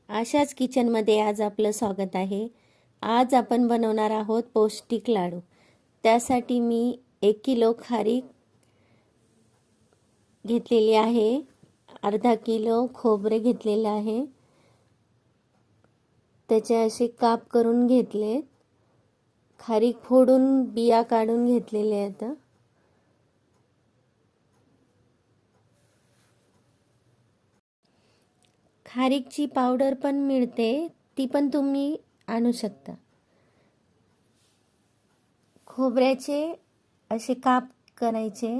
आशाच किचनमध्ये आज आपलं स्वागत आहे। आज आपण बनवणार आहोत पौष्टिक लाडू। त्यासाठी मी 1 किलो खारीक घेतलेली आहे, अर्धा किलो खोबरे घेतलेले आहे, त्याचे असे काप करून घेतले, खारीक फोडून बिया काढून घेतलेले आहेत। खारीकची पावडर पण मिळते, ती पण तुम्ही आणू शकता। खोबऱ्याचे असे काप करायचे,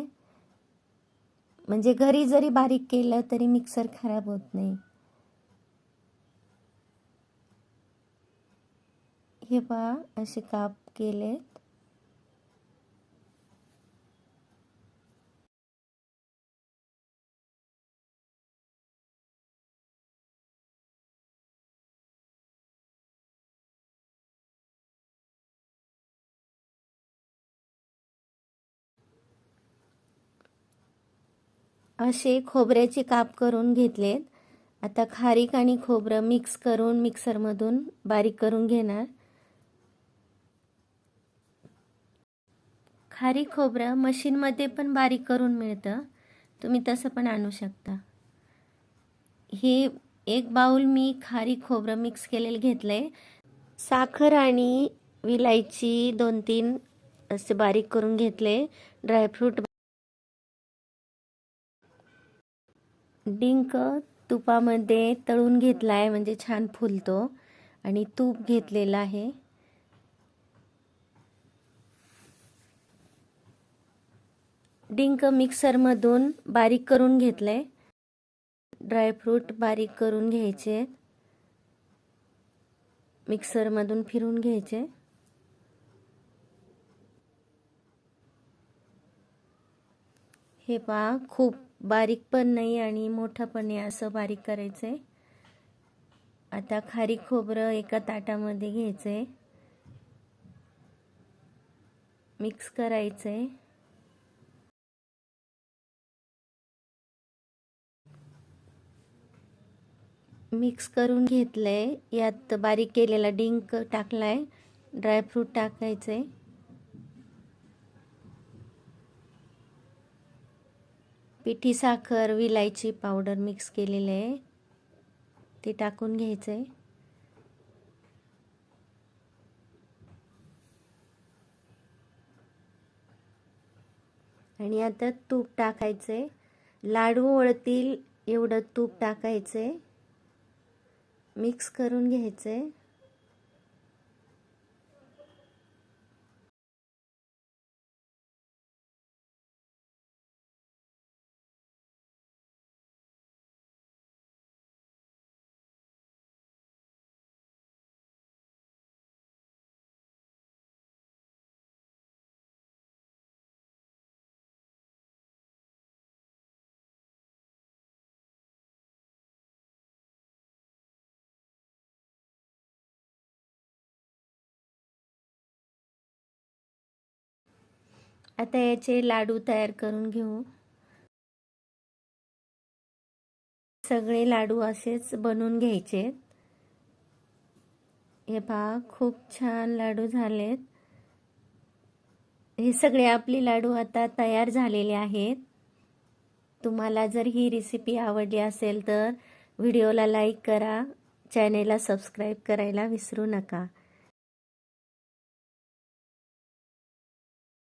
म्हणजे घरी जरी बारीक केलं तरी मिक्सर खराब होत नाही। हे पहा असे काप केलेत। असे खोबऱ्याचे काप करून घेतलेत। आता खारीक आणि खोबरं मिक्स करून मिक्सरमधून बारीक करून घेणार। खारीक खोबरं मशीनमध्ये पण बारीक करून मिळतं, तुम्ही तसं पण आणू शकता। हे एक बाउल मी खारीक खोबरं मिक्स केलेलं घेतलंय। साखर आणि विलायची 2-3 असे बारीक करून घेतले। ड्रायफ्रूट, डिंक तुपामध्ये तळून घेतलाय म्हणजे छान फुलतो, आणि तूप घेतलेलं आहे। डिंक मिक्सरमधून बारीक करून घेतले। ड्रायफ्रूट बारीक करून घ्यायचे, मिक्सरमधून फिरून घ्यायचे। हे पहा, खूप बारीक पण नाही आणि मोठं पण नाही, असं बारीक करायचंय। आता खारीक खोबरं एका ताटामध्ये घ्यायचंय, मिक्स करायचंय। मिक्स करून घेतलंय, यात बारीक केलेला डिंक टाकलाय, ड्रायफ्रूट टाकायचे, पिठी साखर, विलायची पावडर मिक्स केलेले आहे, ते टाकून घ्यायचे। आणि आता तूप टाकायचे, लाडू वळतील एवढं तूप टाकायचे, मिक्स करून घ्यायचे। आता याचे लाडू तयार करून घेऊ। सगळे लाडू असेच बनवून घ्यायचे। हे पहा, खूप छान लाडू झालेत। हे सगळे आपले लाडू आता तयार झालेले आहेत। तुम्हाला जर ही रेसिपी आवडली असेल तर व्हिडिओला लाईक करा, चॅनेलला सबस्क्राईब करायला विसरू नका।